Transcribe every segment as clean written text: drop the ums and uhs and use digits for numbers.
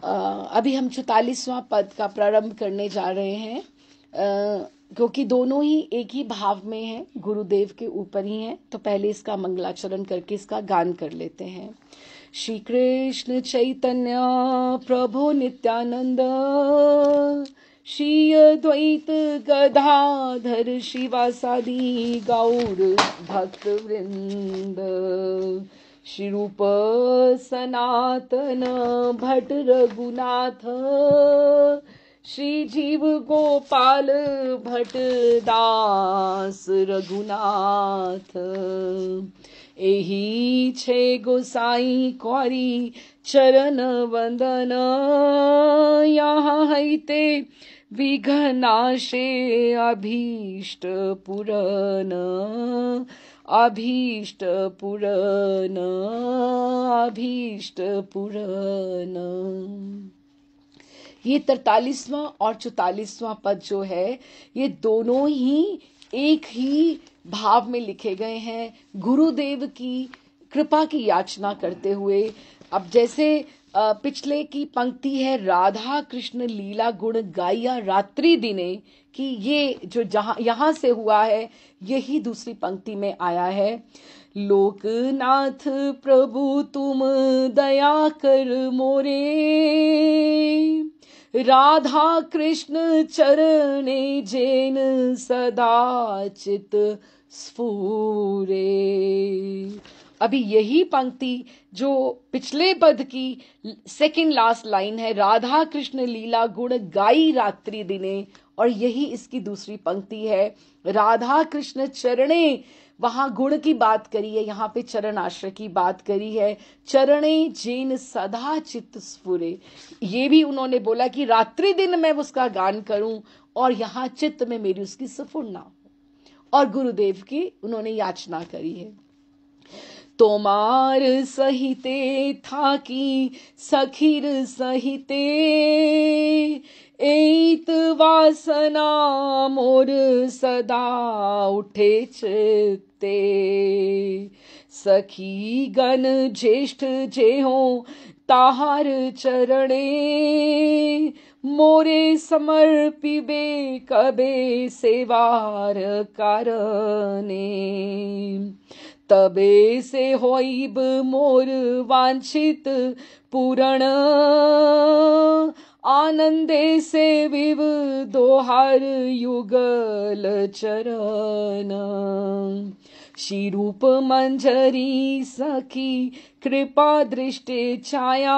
अभी हम 44वां पद का प्रारंभ करने जा रहे हैं, क्योंकि दोनों ही एक ही भाव में हैं, गुरुदेव के ऊपर ही हैं। तो पहले इसका मंगलाचरण करके इसका गान कर लेते हैं। श्री कृष्ण चैतन्य प्रभु नित्यानंद, श्री अद्वैत गदाधर शिवासादि गौर भक्त वृंद, श्री रूप सनातन भट्ट रघुनाथ, श्री जीव गोपाल भट्ट दास रघुनाथ। एही छे गोसाई कौरी चरण वंदन, यहाँ हैते विघ्नाशे अभीष्ट पूरन, अभीष्ट पूरन, अभीष्ट पूरन। ये 43वां और 44वां पद जो है, ये दोनों ही एक ही भाव में लिखे गए हैं, गुरुदेव की कृपा की याचना करते हुए। अब जैसे पिछले की पंक्ति है, राधा कृष्ण लीला गुण गाया रात्रि दिने, कि ये जो जहां यहां से हुआ है, यही दूसरी पंक्ति में आया है। लोकनाथ प्रभु तुम दया कर मोरे, राधा कृष्ण चरणे जैन सदा चित स्फूरे। अभी यही पंक्ति जो पिछले पद की सेकंड लास्ट लाइन है, राधा कृष्ण लीला गुण गाई रात्रि दिने, और यही इसकी दूसरी पंक्ति है, राधा कृष्ण चरणे। वहां गुण की बात करी है, यहाँ पे चरण आश्रय की बात करी है। चरणे जैन सदा चित्त स्फुरे, ये भी उन्होंने बोला कि रात्रि दिन मैं उसका गान करूं और यहाँ चित्त में मेरी उसकी स्फुरना हो, और गुरुदेव की उन्होंने याचना करी है। तोमार सहिते था कि सखीर सहिते, एत वासना मोर सदा उठे चित्ते, सखी गण ज्येष्ठ जे हो ताहार चरणे, मोरे समर्पिबे कबे सेवार कारणे, तबे से होइब मोर वांछित पूरण, आनंदे से विव दोहार युगल चरण, श्री रूप मंजरी सखी कृपा दृष्टि छाया,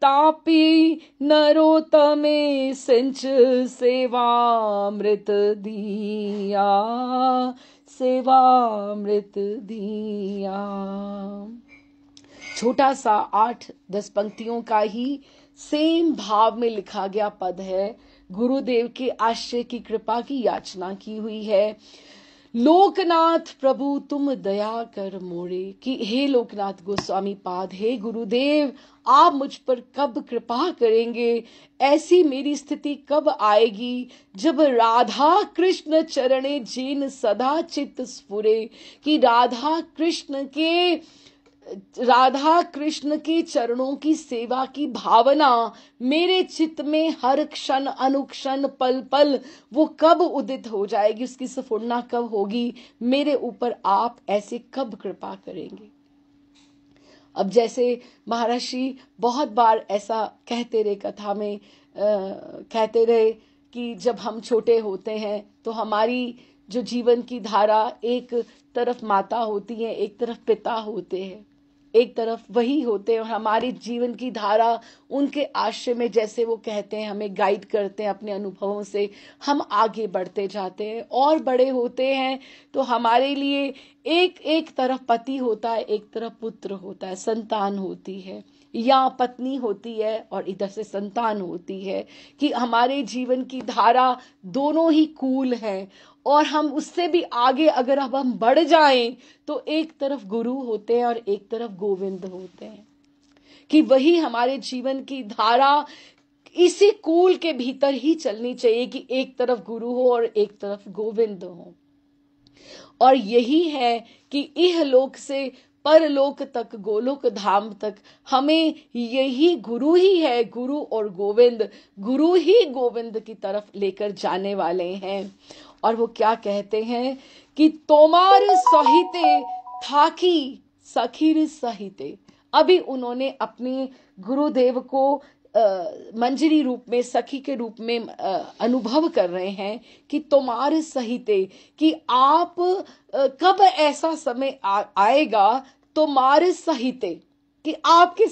तापी नरोतमे सिंच सेवामृत दिया, सेवामृत दिया। छोटा सा 8-10 पंक्तियों का ही सेम भाव में लिखा गया पद है, गुरुदेव के आश्रय की कृपा की याचना की हुई है। लोकनाथ प्रभु तुम दया कर मोरे, कि हे लोकनाथ गोस्वामी पाद, हे गुरुदेव आप मुझ पर कब कृपा करेंगे, ऐसी मेरी स्थिति कब आएगी जब राधा कृष्ण चरणे जिन सदा चित्त स्फुरे, कि राधा कृष्ण के चरणों की सेवा की भावना मेरे चित्त में हर क्षण अनुक्षण पल पल वो कब उदित हो जाएगी, उसकी स्फुरना कब होगी, मेरे ऊपर आप ऐसे कब कृपा करेंगे। अब जैसे महर्षि बहुत बार ऐसा कहते रहे, कथा में कहते रहे कि जब हम छोटे होते हैं तो हमारी जो जीवन की धारा, एक तरफ माता होती है, एक तरफ पिता होते हैं, एक तरफ वही होते हैं, और हमारी जीवन की धारा उनके आश्रय में, जैसे वो कहते हैं, हमें गाइड करते हैं अपने अनुभवों से, हम आगे बढ़ते जाते हैं और बड़े होते हैं। तो हमारे लिए एक एक तरफ पति होता है, एक तरफ पुत्र होता है, संतान होती है, या पत्नी होती है और इधर से संतान होती है, कि हमारे जीवन की धारा दोनों ही कूल है। और हम उससे भी आगे अगर अब हम बढ़ जाएं तो एक तरफ गुरु होते हैं और एक तरफ गोविंद होते हैं, कि वही हमारे जीवन की धारा इसी कूल के भीतर ही चलनी चाहिए, कि एक तरफ गुरु हो और एक तरफ गोविंद हो। और यही है कि इह लोक से परलोक तक, गोलोक धाम तक हमें यही गुरु ही है, गुरु और गोविंद, गुरु ही गोविंद की तरफ लेकर जाने वाले हैं। और वो क्या कहते हैं कि तोमार सहिते थाकी सखीर सहिते। अभी उन्होंने अपने गुरुदेव को मंजरी रूप में, सखी के रूप में अनुभव कर रहे हैं कि तुम्हारे सहिते, कि आप कब ऐसा समय आएगा तुम्हारे सहिते, कि आपके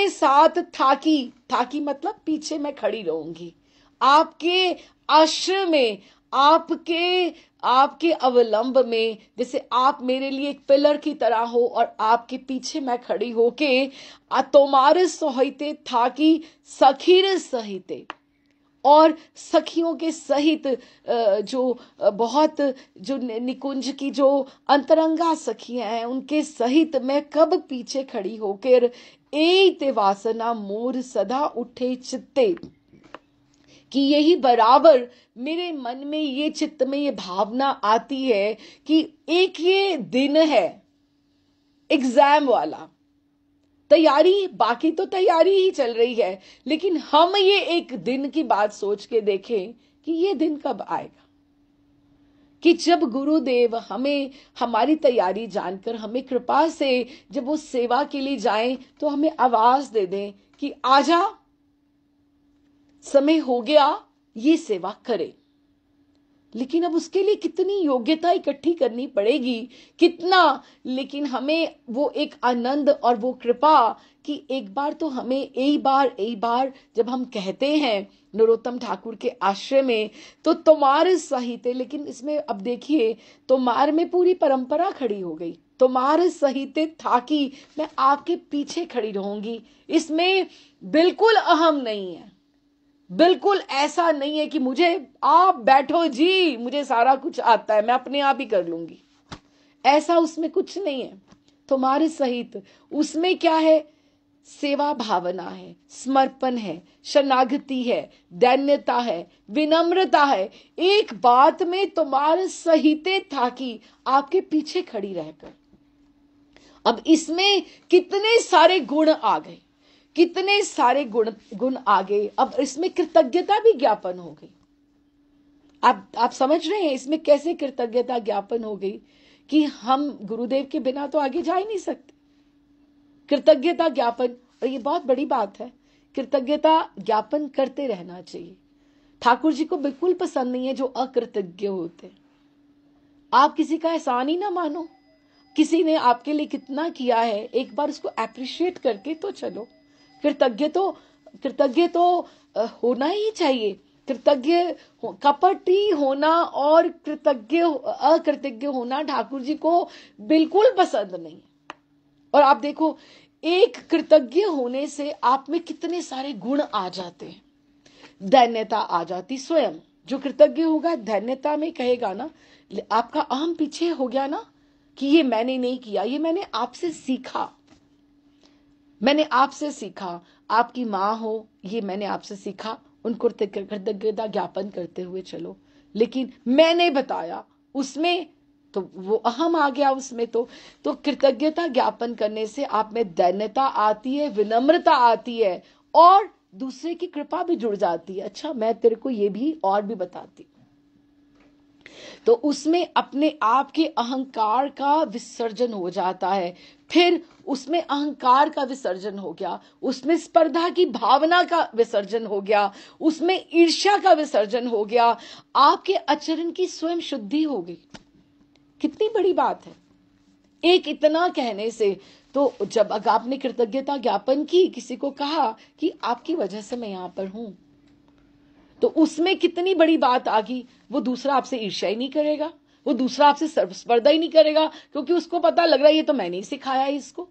साथ थाकी, थाकी मतलब पीछे मैं खड़ी रहूंगी, आपके आश्रय में, आपके अवलंब में, जैसे आप मेरे लिए एक पिलर की तरह हो और आपके पीछे मैं खड़ी होके तुम्हारे सहिते थाकी सखीर सहिते, और सखियों के सहित जो बहुत जो निकुंज की जो अंतरंगा सखियां हैं उनके सहित मैं कब पीछे खड़ी होकर एते वासना मोर सदा उठे चित्ते, कि यही बराबर मेरे मन में, ये चित्त में ये भावना आती है कि एक ये दिन है एग्जाम वाला, तैयारी, बाकी तो तैयारी ही चल रही है, लेकिन हम ये एक दिन की बात सोच के देखें कि ये दिन कब आएगा, कि जब गुरुदेव हमें हमारी तैयारी जानकर हमें कृपा से जब वो सेवा के लिए जाएं तो हमें आवाज दे दें कि आजा, समय हो गया, ये सेवा करे। लेकिन अब उसके लिए कितनी योग्यता इकट्ठी करनी पड़ेगी, कितना, लेकिन हमें वो एक आनंद और वो कृपा कि एक बार तो हमें एक बार जब हम कहते हैं नरोत्तम ठाकुर के आश्रय में तो तुम्हारे सहिते, लेकिन इसमें अब देखिए तुम्हार में पूरी परंपरा खड़ी हो गई, तुम्हारे सहिते था कि मैं आपके पीछे खड़ी रहूंगी। इसमें बिल्कुल अहम नहीं है, बिल्कुल ऐसा नहीं है कि मुझे आप बैठो जी, मुझे सारा कुछ आता है, मैं अपने आप ही कर लूंगी, ऐसा उसमें कुछ नहीं है। तुम्हारे सहित उसमें क्या है, सेवा भावना है, समर्पण है, शरणागति है, दैन्यता है, विनम्रता है, एक बात में तुम्हारे सहिते था कि आपके पीछे खड़ी रहकर। अब इसमें कितने सारे गुण आ गए, कितने सारे गुण आ गए। अब इसमें कृतज्ञता भी ज्ञापन हो गई। आप समझ रहे हैं इसमें कैसे कृतज्ञता ज्ञापन हो गई कि हम गुरुदेव के बिना तो आगे जा ही नहीं सकते। कृतज्ञता ज्ञापन, और ये बहुत बड़ी बात है, कृतज्ञता ज्ञापन करते रहना चाहिए। ठाकुर जी को बिल्कुल पसंद नहीं है जो अकृतज्ञ होते। आप किसी का एहसान ही ना मानो, किसी ने आपके लिए कितना किया है एक बार उसको अप्रिशिएट करके तो चलो। कृतज्ञ तो होना ही चाहिए। कृतज्ञ, कपटी होना और अकृतज्ञ होना ठाकुर जी को बिल्कुल पसंद नहीं। और आप देखो एक कृतज्ञ होने से आप में कितने सारे गुण आ जाते हैं। दैन्यता आ जाती, स्वयं जो कृतज्ञ होगा दैन्यता में कहेगा ना, आपका अहम पीछे हो गया ना कि ये मैंने नहीं किया, ये मैंने आपसे सीखा, मैंने आपसे सीखा, आपकी माँ हो, ये मैंने आपसे सीखा, उनको कृतज्ञता ज्ञापन करते हुए चलो। लेकिन मैंने बताया उसमें तो वो अहम आ गया उसमें। तो कृतज्ञता ज्ञापन करने से आप में दैन्यता आती है, विनम्रता आती है, और दूसरे की कृपा भी जुड़ जाती है। अच्छा मैं तेरे को ये भी और भी बताती, तो उसमें अपने आप के अहंकार का विसर्जन हो जाता है। फिर उसमें अहंकार का विसर्जन हो गया, उसमें स्पर्धा की भावना का विसर्जन हो गया, उसमें ईर्ष्या का विसर्जन हो गया, आपके आचरण की स्वयं शुद्धि हो गई। कितनी बड़ी बात है एक इतना कहने से। तो जब अगर आपने कृतज्ञता ज्ञापन की, किसी को कहा कि आपकी वजह से मैं यहां पर हूं, तो उसमें कितनी बड़ी बात आ गई। वो दूसरा आपसे ईर्ष्या ही नहीं करेगा, वो दूसरा आपसे स्पर्धा ही नहीं करेगा, क्योंकि उसको पता लग रहा है ये तो मैंने ही सिखाया है इसको।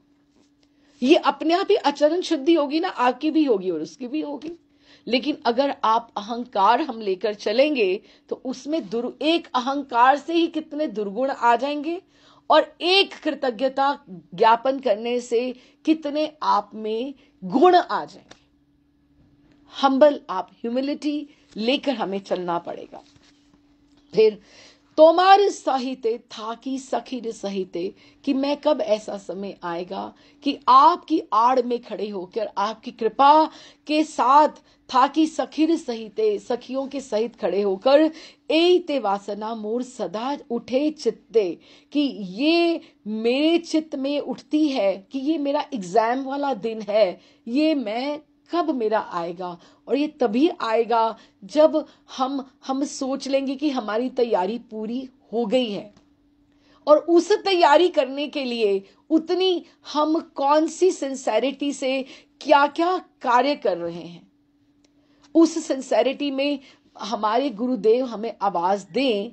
ये अपने आप ही आचरण शुद्धि होगी ना, आपकी भी होगी और उसकी भी होगी। लेकिन अगर आप अहंकार हम लेकर चलेंगे तो उसमें एक अहंकार से ही कितने दुर्गुण आ जाएंगे, और एक कृतज्ञता ज्ञापन करने से कितने आप में गुण आ जाएंगे। हम्बल, आप ह्यूमिलिटी लेकर हमें चलना पड़ेगा। फिर तोमार सहिते था कि सखीर सहिते, कि मैं कब ऐसा समय आएगा कि आपकी आड़ में खड़े होकर आपकी कृपा के साथ था कि सखीर सहिते, सखियों के सहित खड़े होकर एते वासना मोर सदा उठे चित्ते, कि ये मेरे चित्त में उठती है कि ये मेरा एग्जाम वाला दिन है, ये मैं कब मेरा आएगा। और ये तभी आएगा जब हम सोच लेंगे कि हमारी तैयारी पूरी हो गई है, और उस तैयारी करने के लिए उतनी हम कौन सी सिंसेरिटी से क्या क्या कार्य कर रहे हैं, उस सिंसेरिटी में हमारे गुरुदेव हमें आवाज दें,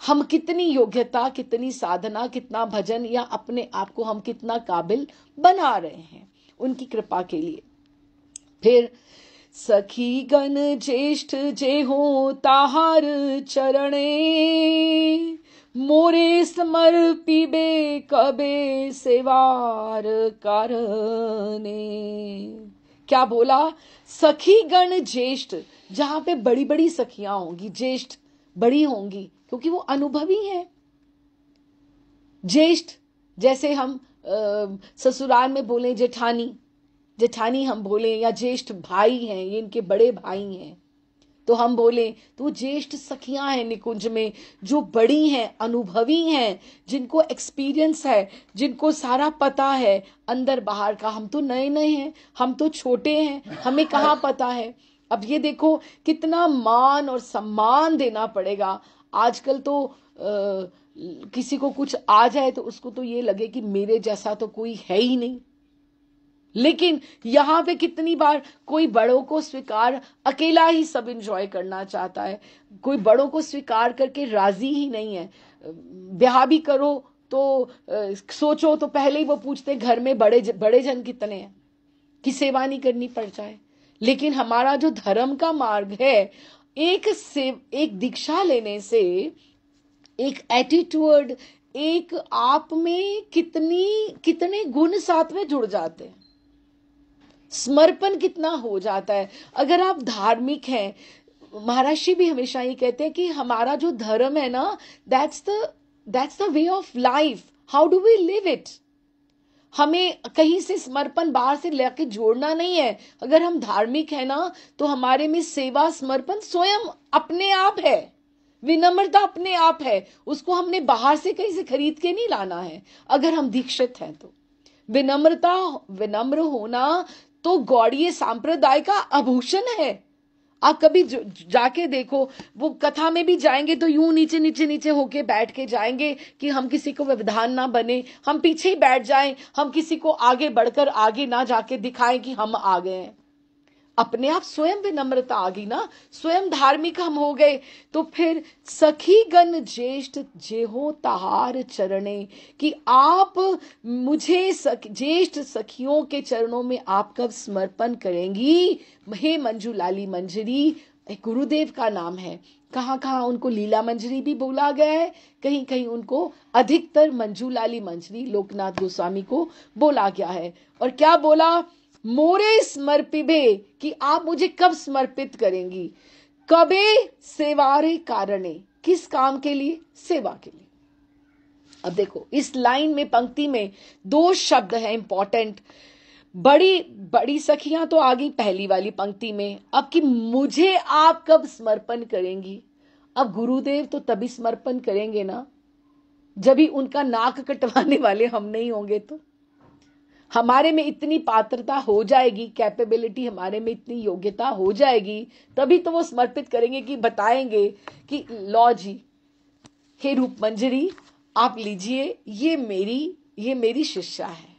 हम कितनी योग्यता, कितनी साधना, कितना भजन, या अपने आप को हम कितना काबिल बना रहे हैं उनकी कृपा के लिए। फिर सखी गण ज्येष्ठ जे हो ताहार चरणे, मोरे समर्पिबे कबे सेवार कारणे। क्या बोला? सखी गण ज्येष्ठ, जहां पे बड़ी बड़ी सखियां होंगी, ज्येष्ठ बड़ी होंगी क्योंकि वो अनुभवी हैं। ज्येष्ठ जैसे हम ससुराल में बोले जेठानी, जेठानी हम बोले, या ज्येष्ठ भाई हैं, ये इनके बड़े भाई हैं, तो हम बोले तो ज्येष्ठ सखियां हैं निकुंज में, जो बड़ी हैं, अनुभवी हैं, जिनको एक्सपीरियंस है, जिनको सारा पता है अंदर बाहर का। हम तो नए नए हैं, हम तो छोटे हैं, हमें कहाँ पता है। अब ये देखो कितना मान और सम्मान देना पड़ेगा। आजकल तो किसी को कुछ आ जाए तो उसको तो ये लगे कि मेरे जैसा तो कोई है ही नहीं। लेकिन यहां पे कितनी बार कोई बड़ों को स्वीकार, अकेला ही सब एंजॉय करना चाहता है, कोई बड़ों को स्वीकार करके राजी ही नहीं है। ब्याह भी करो तो सोचो तो पहले ही वो पूछते घर में बड़े जन कितने हैं कि सेवा नहीं करनी पड़ जाए। लेकिन हमारा जो धर्म का मार्ग है, एक दीक्षा लेने से, एक एटीट्यूड, एक आप में कितने गुण साथ में जुड़ जाते हैं, समर्पण कितना हो जाता है। अगर आप धार्मिक हैं, महर्षि भी हमेशा ये कहते हैं कि हमारा जो धर्म है ना, that's the way of life, how do we live it. हमें कहीं से समर्पण बाहर से लेके जोड़ना नहीं है। अगर हम धार्मिक है ना, तो हमारे में सेवा समर्पण स्वयं अपने आप है, विनम्रता अपने आप है, उसको हमने बाहर से कहीं से खरीद के नहीं लाना है। अगर हम दीक्षित हैं तो विनम्र होना तो गौड़ीय सांप्रदाय का आभूषण है। आप कभी जाके देखो, वो कथा में भी जाएंगे तो यूं नीचे नीचे नीचे होके बैठ के जाएंगे कि हम किसी को व्यवधान ना बने, हम पीछे ही बैठ जाएं, हम किसी को आगे बढ़कर आगे ना जाके दिखाएं कि हम आ गए हैं। अपने आप स्वयं विनम्रता आ गई ना, स्वयं धार्मिक हम हो गए। तो फिर सखी गण ज्येष्ठ जेहो तहार चरणे, कि आप मुझे ज्येष्ठ सखियों के चरणों में आप कब समर्पण करेंगी। हे मंजू लाली मंजरी, गुरुदेव का नाम है। कहाँ कहाँ उनको लीला मंजरी भी बोला गया है, कहीं कहीं उनको अधिकतर मंजू लाली मंजरी लोकनाथ गोस्वामी को बोला गया है। और क्या बोला? मोरे समर्पिबे, कि आप मुझे कब समर्पित करेंगी। कबे सेवारे कारणे, किस काम के लिए? सेवा के लिए। अब देखो इस लाइन में, पंक्ति में दो शब्द हैं इंपॉर्टेंट। बड़ी बड़ी सखियां तो आ गई पहली वाली पंक्ति में, अब कि मुझे आप कब समर्पण करेंगी। अब गुरुदेव तो तभी समर्पण करेंगे ना जब ही उनका नाक कटवाने वाले हम नहीं होंगे। तो हमारे में इतनी पात्रता हो जाएगी, कैपेबिलिटी हमारे में इतनी योग्यता हो जाएगी, तभी तो वो समर्पित करेंगे, कि बताएंगे कि लो जी, हे रूप मंजरी आप लीजिए, ये मेरी शिष्या है।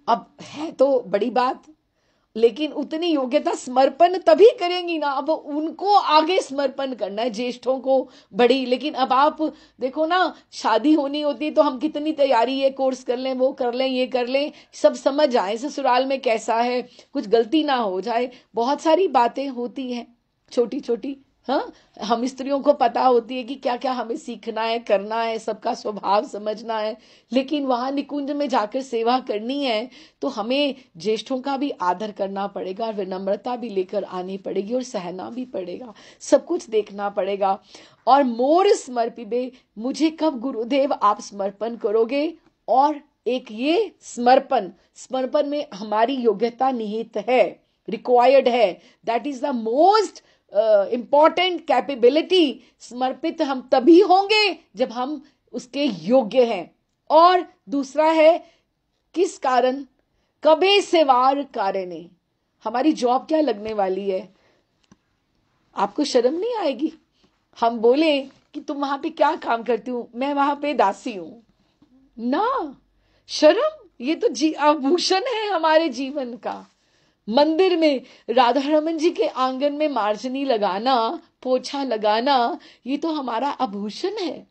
अब है तो बड़ी बात, लेकिन उतनी योग्यता समर्पण तभी करेंगी ना। अब उनको आगे समर्पण करना है, ज्येष्ठों को बड़ी। लेकिन अब आप देखो ना, शादी होनी होती है तो हम कितनी तैयारी, ये कोर्स कर लें, वो कर लें, ये कर लें, सब समझ जाए ससुराल में कैसा है, कुछ गलती ना हो जाए, बहुत सारी बातें होती हैं छोटी छोटी, हाँ, हम स्त्रियों को पता होती है कि क्या क्या हमें सीखना है, करना है, सबका स्वभाव समझना है, लेकिन वहां निकुंज में जाकर सेवा करनी है तो हमें ज्येष्ठों का भी आदर करना पड़ेगा, और विनम्रता भी लेकर आनी पड़ेगी, और सहना भी पड़ेगा, सब कुछ देखना पड़ेगा। और मोर समर्पिबे, मुझे कब गुरुदेव आप समर्पण करोगे? और एक ये समर्पण, समर्पण में हमारी योग्यता निहित है, रिक्वायर्ड है, that is the most important capability. समर्पित हम तभी होंगे जब हम उसके योग्य हैं। और दूसरा है किस कारण? कबे सेवार कारणे। हमारी जॉब क्या लगने वाली है? आपको शर्म नहीं आएगी हम बोले कि तुम वहां पे क्या काम करती हूं? मैं वहां पे दासी हूं ना। शर्म, ये तो आभूषण है हमारे जीवन का। मंदिर में राधा रमन जी के आंगन में मार्जनी लगाना, पोछा लगाना, ये तो हमारा आभूषण है।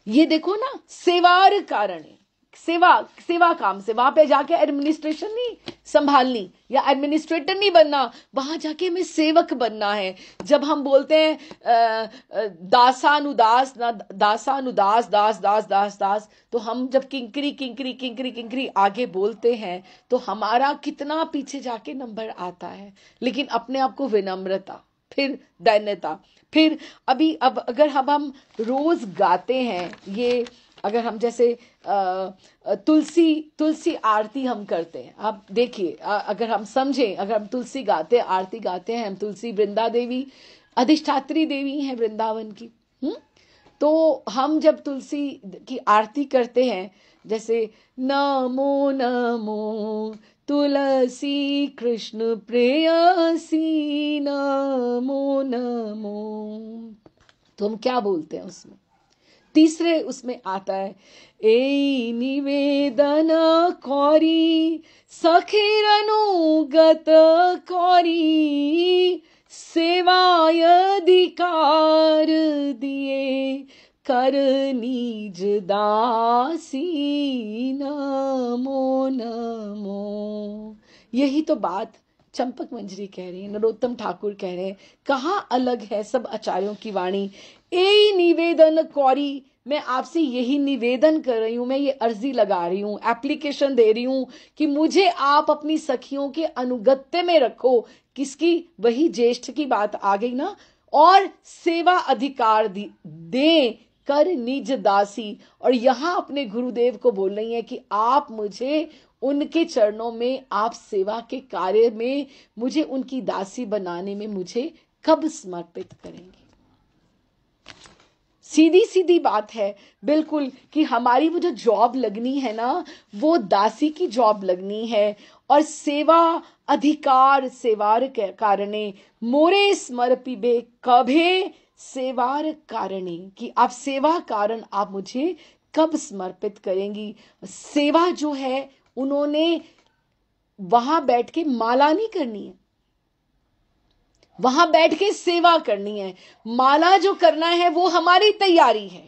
ये देखो ना, सेवार कारण है। सेवा, सेवा काम से वहां पे जाके एडमिनिस्ट्रेशन नहीं संभालनी या एडमिनिस्ट्रेटर नहीं बनना, वहां जाके हमें सेवक बनना है। जब हम बोलते हैं दासानुदास ना, दासानुदास दास दास दास दास, तो हम जब किंकरी किंकरी किंकरी किंकरी आगे बोलते हैं तो हमारा कितना पीछे जाके नंबर आता है। लेकिन अपने आप को विनम्रता, फिर दैन्यता, फिर अब अगर हम रोज गाते हैं, ये अगर हम जैसे तुलसी आरती हम करते हैं, आप देखिए, अगर हम समझें, अगर हम तुलसी गाते, आरती गाते हैं, हम तुलसी वृंदा देवी अधिष्ठात्री देवी हैं वृंदावन की। तो हम जब तुलसी की आरती करते हैं, जैसे नमो नमो तुलसी कृष्ण प्रेयसी नमो नमो, तो हम क्या बोलते हैं उसमें? तीसरे उसमें आता है, ए निवेदन कौरी सखीर अनुगत कौरी सेवाय अधिकार दिए कर निज दासी नमो नमो। यही तो बात चंपक मंजरी कह रही है, नरोत्तम ठाकुर कह रहे हैं। कहाँ अलग है सब आचार्यों की वाणी। ए निवेदन कौरी, मैं आपसे यही निवेदन कर रही हूं, मैं ये अर्जी लगा रही हूं, एप्लीकेशन दे रही हूं कि मुझे आप अपनी सखियों के अनुगत्य में रखो। किसकी? वही ज्येष्ठ की बात आ गई ना। और सेवा अधिकार दे कर निज दासी, और यहां अपने गुरुदेव को बोल रही है कि आप मुझे उनके चरणों में, आप सेवा के कार्य में मुझे उनकी दासी बनाने में मुझे कब समर्पित करेंगे? सीधी सीधी बात है बिल्कुल, कि हमारी वो जो जॉब लगनी है ना, वो दासी की जॉब लगनी है। और सेवा अधिकार सेवार कारणे मोरे समर्पिबे कभे सेवार कारणे, कि आप सेवा कारण आप मुझे कब समर्पित करेंगी? सेवा जो है, उन्होंने वहां बैठ के माला नहीं करनी है, वहां बैठ के सेवा करनी है। माला जो करना है वो हमारी तैयारी है,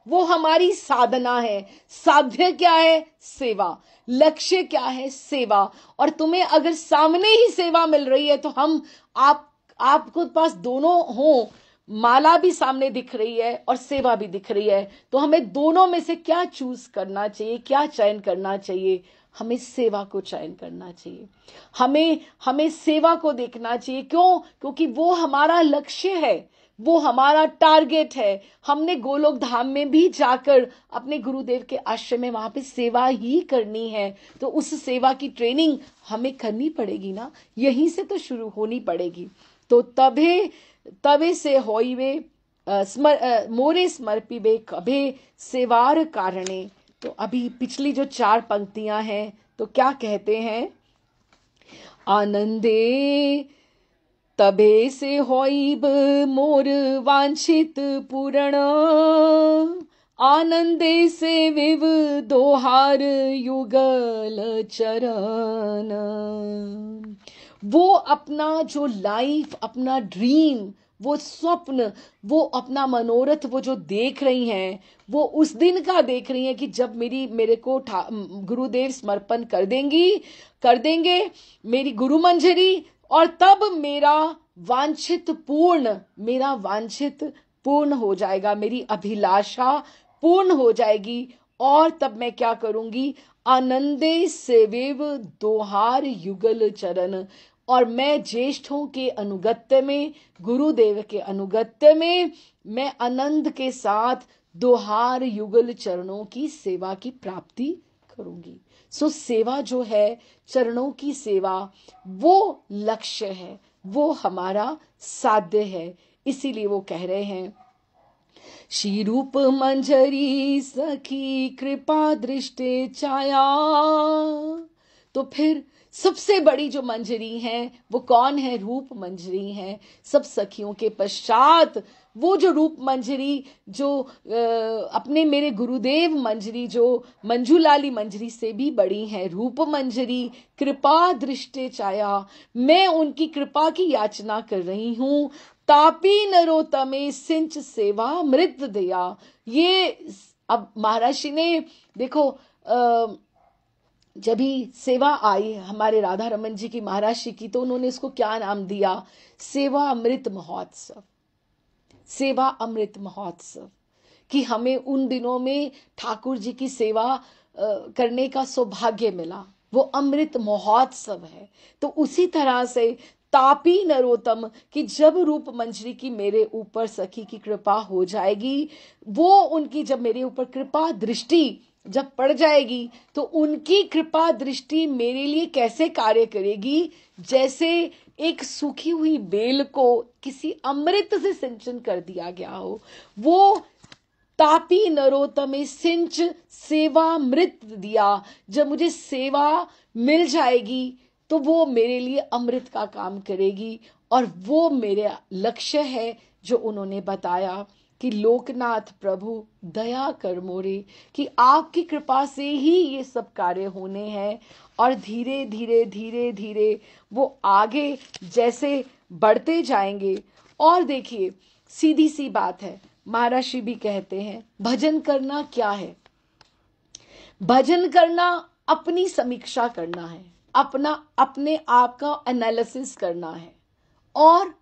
वो हमारी साधना है। साध्य क्या है? सेवा। लक्ष्य क्या है? सेवा। और तुम्हें अगर सामने ही सेवा मिल रही है तो हम आपको पास दोनों हो, माला भी सामने दिख रही है और सेवा भी दिख रही है, तो हमें दोनों में से क्या चूज करना चाहिए, क्या चयन करना चाहिए? हमें सेवा को चयन करना चाहिए। हमें सेवा को देखना चाहिए। क्यों? क्योंकि वो हमारा लक्ष्य है, वो हमारा टारगेट है। हमने गोलोक धाम में भी जाकर अपने गुरुदेव के आश्रम में वहां पे सेवा ही करनी है, तो उस सेवा की ट्रेनिंग हमें करनी पड़ेगी ना, यहीं से तो शुरू होनी पड़ेगी। तो तबे से होइवे मोरे समर्पिबे कभे सेवार कारणे। तो अभी पिछली जो 4 पंक्तियां हैं, तो क्या कहते हैं? आनंदे तबे से होइब मोर वांछित पूर्ण, आनंदे से विव दोहार युगल चरण। वो अपना जो लाइफ, अपना ड्रीम, वो स्वप्न, वो अपना मनोरथ, वो जो देख रही हैं, वो उस दिन का देख रही हैं कि जब मेरे को गुरुदेव समर्पण कर देंगे मेरी गुरु मंजरी, और तब मेरा वांछित पूर्ण, मेरा वांछित पूर्ण हो जाएगा, मेरी अभिलाषा पूर्ण हो जाएगी। और तब मैं क्या करूंगी? आनंदे सेवेव दोहार युगल चरण। और मैं ज्येष्ठों के अनुगत्य में, गुरुदेव के अनुगत्य में, मैं आनंद के साथ दोहार युगल चरणों की सेवा की प्राप्ति करूंगी। सो सेवा जो है, चरणों की सेवा, वो लक्ष्य है, वो हमारा साध्य है। इसीलिए वो कह रहे हैं, श्री रूप मंजरी सखी कृपा दृष्टि छाया। तो फिर सबसे बड़ी जो मंजरी है वो कौन है? रूप मंजरी है। सब सखियों के पश्चात वो जो रूप मंजरी, जो अपने मेरे गुरुदेव मंजरी, जो मंजूलाली मंजरी से भी बड़ी है, रूप मंजरी कृपा दृष्टि छाया। मैं उनकी कृपा की याचना कर रही हूं। तापी नरोतमे सिंच सेवा मृत दया। ये अब महर्षि ने देखो, जब ही सेवा आई हमारे राधा रमन जी की, महर्षि की, तो उन्होंने इसको क्या नाम दिया? सेवा अमृत महोत्सव। सेवा अमृत महोत्सव, कि हमें उन दिनों में ठाकुर जी की सेवा करने का सौभाग्य मिला, वो अमृत महोत्सव है। तो उसी तरह से तापी नरोत्तम, कि जब रूप मंजरी की मेरे ऊपर सखी की कृपा हो जाएगी, वो उनकी जब मेरे ऊपर कृपा दृष्टि जब पड़ जाएगी, तो उनकी कृपा दृष्टि मेरे लिए कैसे कार्य करेगी? जैसे एक सूखी हुई बेल को किसी अमृत से सिंचन कर दिया गया हो। वो तापी नरोत्तमे सिंच सेवा मृत दिया। जब मुझे सेवा मिल जाएगी तो वो मेरे लिए अमृत का काम करेगी। और वो मेरा लक्ष्य है जो उन्होंने बताया कि लोकनाथ प्रभु दया कर मोरे, कि आपकी कृपा से ही ये सब कार्य होने हैं। और धीरे धीरे धीरे धीरे वो आगे जैसे बढ़ते जाएंगे। और देखिए, सीधी सी बात है, महर्षि भी कहते हैं, भजन करना क्या है? भजन करना अपनी समीक्षा करना है, अपने आप का एनालिसिस करना है। और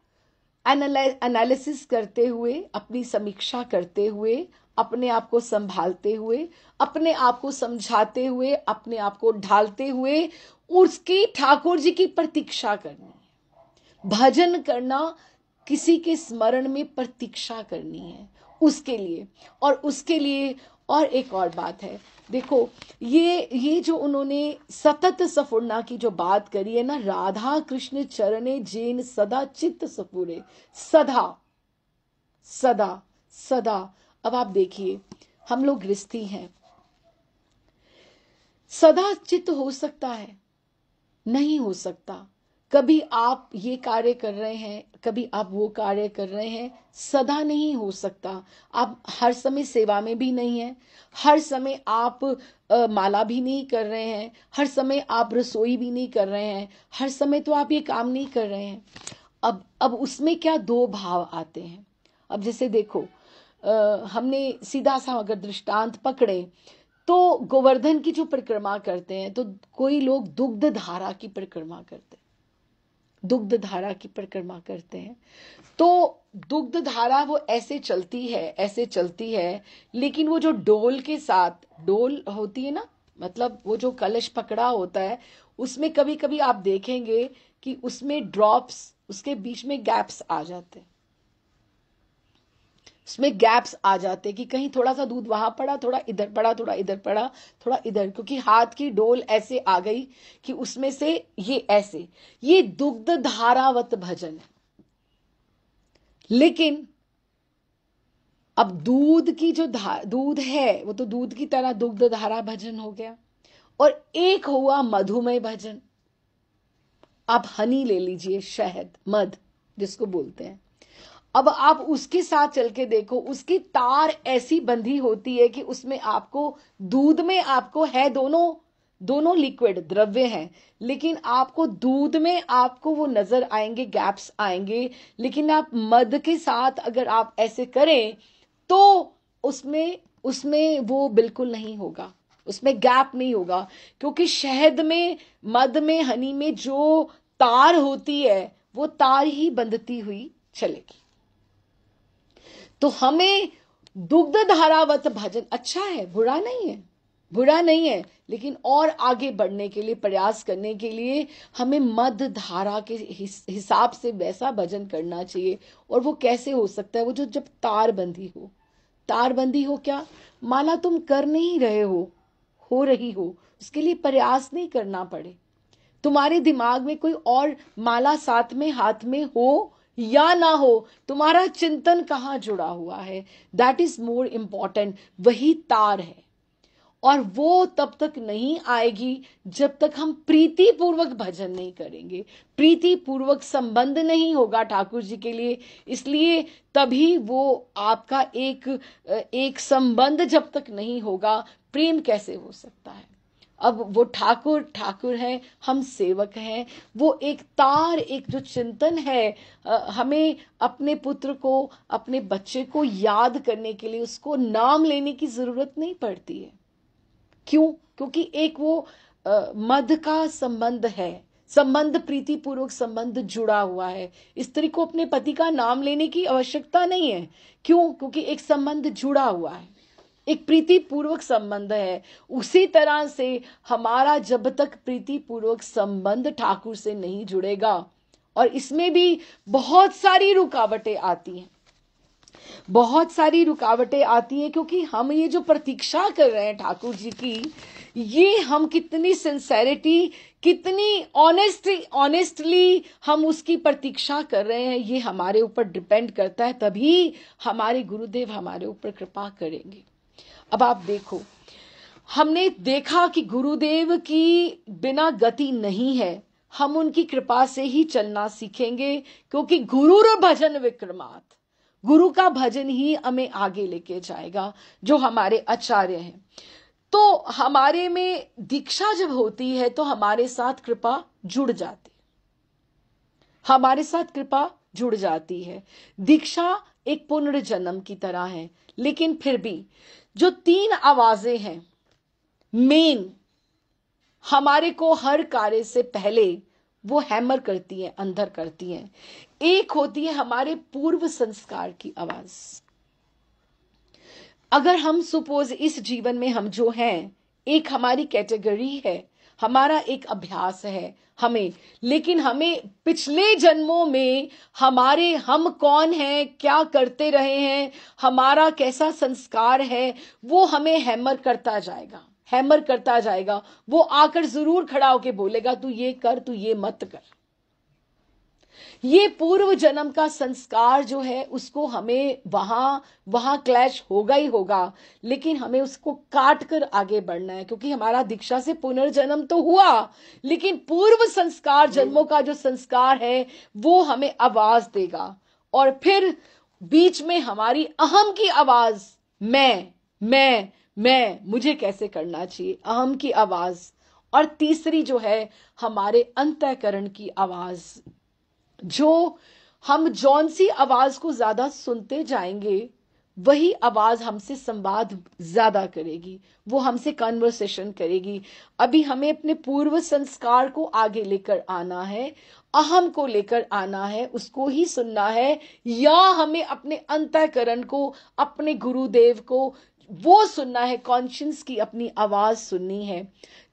एनालिसिस करते हुए, अपनी समीक्षा करते हुए, अपने आप को संभालते हुए, अपने आप को समझाते हुए, अपने आप को ढालते हुए उसकी ठाकुर जी की प्रतीक्षा करनी है। भजन करना किसी के स्मरण में प्रतीक्षा करनी है उसके लिए। और उसके लिए और एक और बात है, देखो, ये जो उन्होंने सतत सफुरना की जो बात करी है ना, राधा कृष्ण चरणे जेन सदा चित्त सपूरे, सदा सदा सदा। अब आप देखिए, हम लोग गृहस्थी हैं, सदा चित्त हो सकता है? नहीं हो सकता। कभी आप ये कार्य कर रहे हैं, कभी आप वो कार्य कर रहे हैं, सदा नहीं हो सकता। आप हर समय सेवा में भी नहीं है, हर समय आप माला भी नहीं कर रहे हैं, हर समय आप रसोई भी नहीं कर रहे हैं, हर समय तो आप ये काम नहीं कर रहे हैं। अब उसमें क्या दो भाव आते हैं। अब जैसे देखो, हमने सीधा सा अगर दृष्टांत पकड़े, तो गोवर्धन की जो परिक्रमा करते हैं, तो कोई लोग दुग्ध धारा की परिक्रमा करते हैं, दुग्ध धारा की परिक्रमा करते हैं। तो दुग्ध धारा वो ऐसे चलती है, ऐसे चलती है, लेकिन वो जो डोल के साथ, डोल होती है ना, मतलब वो जो कलश पकड़ा होता है, उसमें कभी कभी आप देखेंगे कि उसमें ड्रॉप्स, उसके बीच में गैप्स आ जाते हैं, उसमें गैप्स आ जाते कि कहीं थोड़ा सा दूध वहां पड़ा, थोड़ा इधर पड़ा, थोड़ा इधर पड़ा, थोड़ा इधर, क्योंकि हाथ की डोल ऐसे आ गई कि उसमें से ये ऐसे, ये दुग्ध धारावत भजन है। लेकिन अब दूध की जो दूध है, वो तो दूध की तरह दुग्ध धारा भजन हो गया। और एक हुआ मधुमय भजन। आप हनी ले लीजिए, शहद, मध जिसको बोलते हैं। अब आप उसके साथ चल के देखो, उसकी तार ऐसी बंधी होती है कि उसमें आपको, दूध में आपको है, दोनों लिक्विड द्रव्य हैं, लेकिन आपको दूध में आपको वो नजर आएंगे, गैप्स आएंगे। लेकिन आप मध के साथ अगर आप ऐसे करें तो उसमें वो बिल्कुल नहीं होगा, उसमें गैप नहीं होगा, क्योंकि शहद में, मध में, हनी में जो तार होती है वो तार ही बंधती हुई चलेगी। तो हमें दुग्ध धारावत भजन अच्छा है, बुरा नहीं है, बुरा नहीं है, लेकिन और आगे बढ़ने के लिए, प्रयास करने के लिए हमें मध्य धारा के हिसाब से वैसा भजन करना चाहिए। और वो कैसे हो सकता है? वो जो जब तार बंदी हो, तार बंदी हो, क्या माला तुम कर नहीं रहे हो रही हो, उसके लिए प्रयास नहीं करना पड़े, तुम्हारे दिमाग में कोई और माला साथ में हाथ में हो या ना हो, तुम्हारा चिंतन कहाँ जुड़ा हुआ है, दैट इज मोर इम्पॉर्टेंट। वही तार है। और वो तब तक नहीं आएगी जब तक हम प्रीति पूर्वक भजन नहीं करेंगे, प्रीति पूर्वक संबंध नहीं होगा ठाकुर जी के लिए। इसलिए तभी वो आपका एक संबंध जब तक नहीं होगा, प्रेम कैसे हो सकता है? अब वो ठाकुर ठाकुर हैं, हम सेवक हैं। वो एक तार, एक जो चिंतन है, हमें अपने पुत्र को, अपने बच्चे को याद करने के लिए उसको नाम लेने की जरूरत नहीं पड़ती है। क्यों? क्योंकि एक वो मध्य का संबंध है, संबंध प्रीति पूर्वक संबंध जुड़ा हुआ है। स्त्री को अपने पति का नाम लेने की आवश्यकता नहीं है। क्यों? क्योंकि एक संबंध जुड़ा हुआ है, एक प्रीति पूर्वक संबंध है। उसी तरह से हमारा जब तक प्रीति पूर्वक संबंध ठाकुर से नहीं जुड़ेगा, और इसमें भी बहुत सारी रुकावटें आती हैं, बहुत सारी रुकावटें आती हैं, क्योंकि हम ये जो प्रतीक्षा कर रहे हैं ठाकुर जी की, ये हम कितनी सिंसेरिटी, कितनी ऑनेस्टली हम उसकी प्रतीक्षा कर रहे हैं, ये हमारे ऊपर डिपेंड करता है। तभी हमारे गुरुदेव हमारे ऊपर कृपा करेंगे। अब आप देखो, हमने देखा कि गुरुदेव की बिना गति नहीं है। हम उनकी कृपा से ही चलना सीखेंगे, क्योंकि गुरुर भजन विक्रमात्, गुरु का भजन ही हमें आगे लेके जाएगा, जो हमारे आचार्य हैं। तो हमारे में दीक्षा जब होती है तो हमारे साथ कृपा जुड़ जाती है, हमारे साथ कृपा जुड़ जाती है। दीक्षा एक पुनर्जन्म की तरह है। लेकिन फिर भी जो 3 आवाजें हैं मेन, हमारे को हर कार्य से पहले वो हैमर करती हैं, अंदर करती हैं। एक होती है हमारे पूर्व संस्कार की आवाज। अगर हम सपोज इस जीवन में हम जो हैं, एक हमारी कैटेगरी है, हमारा एक अभ्यास है हमें, लेकिन हमें पिछले जन्मों में हम कौन हैं, क्या करते रहे हैं, हमारा कैसा संस्कार है, वो हमें हैमर करता जाएगा, हैमर करता जाएगा। वो आकर जरूर खड़ा होके बोलेगा, तू ये कर, तू ये मत कर। ये पूर्व जन्म का संस्कार जो है, उसको हमें वहां क्लैश होगा ही होगा, लेकिन हमें उसको काट कर आगे बढ़ना है। क्योंकि हमारा दीक्षा से पुनर्जन्म तो हुआ, लेकिन पूर्व संस्कार, जन्मों का जो संस्कार है, वो हमें आवाज देगा। और फिर बीच में हमारी अहम की आवाज, मैं मुझे कैसे करना चाहिए, अहम की आवाज। और तीसरी जो है हमारे अंतःकरण की आवाज, जो हम जौन सी आवाज को ज्यादा सुनते जाएंगे, वही आवाज हमसे संवाद ज्यादा करेगी, वो हमसे कन्वर्सेशन करेगी। अभी हमें अपने पूर्व संस्कार को आगे लेकर आना है, अहम को लेकर आना है, उसको ही सुनना है, या हमें अपने अंतःकरण को, अपने गुरुदेव को वो सुनना है, कॉन्शियस की अपनी आवाज सुननी है।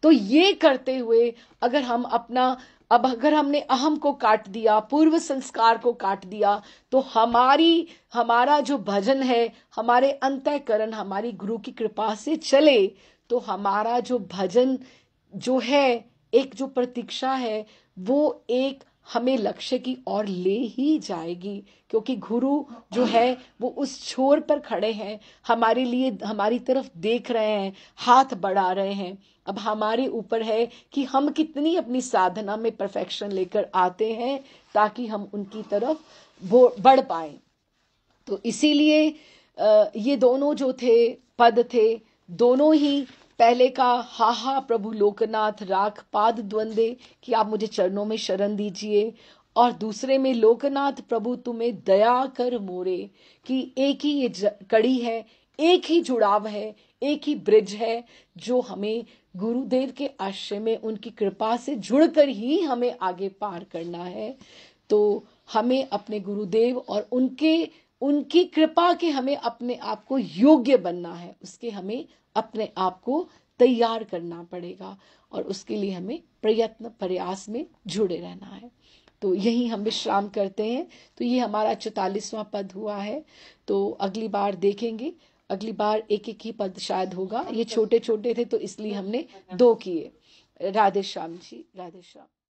तो ये करते हुए अगर हमने अहम को काट दिया, पूर्व संस्कार को काट दिया, तो हमारा जो भजन है, हमारे अंतःकरण हमारी गुरु की कृपा से चले, तो हमारा जो भजन जो है, एक जो प्रतीक्षा है, वो एक हमें लक्ष्य की ओर ले ही जाएगी। क्योंकि गुरु जो है वो उस छोर पर खड़े हैं, हमारे लिए, हमारी तरफ देख रहे हैं, हाथ बढ़ा रहे हैं। अब हमारे ऊपर है कि हम कितनी अपनी साधना में परफेक्शन लेकर आते हैं, ताकि हम उनकी तरफ बढ़ पाए। तो इसीलिए ये दोनों जो पद थे, दोनों ही, पहले का हा प्रभु लोकनाथ राख पाद द्वंदे, कि आप मुझे चरणों में शरण दीजिए, और दूसरे में लोकनाथ प्रभु तुम्हें दया कर मोरे, कि एक ही ये कड़ी है, एक ही जुड़ाव है, एक ही ब्रिज है, जो हमें गुरुदेव के आश्रय में उनकी कृपा से जुड़कर ही हमें आगे पार करना है। तो हमें अपने गुरुदेव और उनकी कृपा के हमें अपने आप को योग्य बनना है, उसके हमें अपने आप को तैयार करना पड़ेगा और उसके लिए हमें प्रयत्न प्रयास में जुड़े रहना है। तो यही हम विश्राम करते हैं। तो ये हमारा 44वां पद हुआ है। तो अगली बार देखेंगे, अगली बार एक एक ही पद शायद होगा। ये छोटे छोटे थे तो इसलिए हमने 2 किए। राधे श्याम जी, राधे श्याम।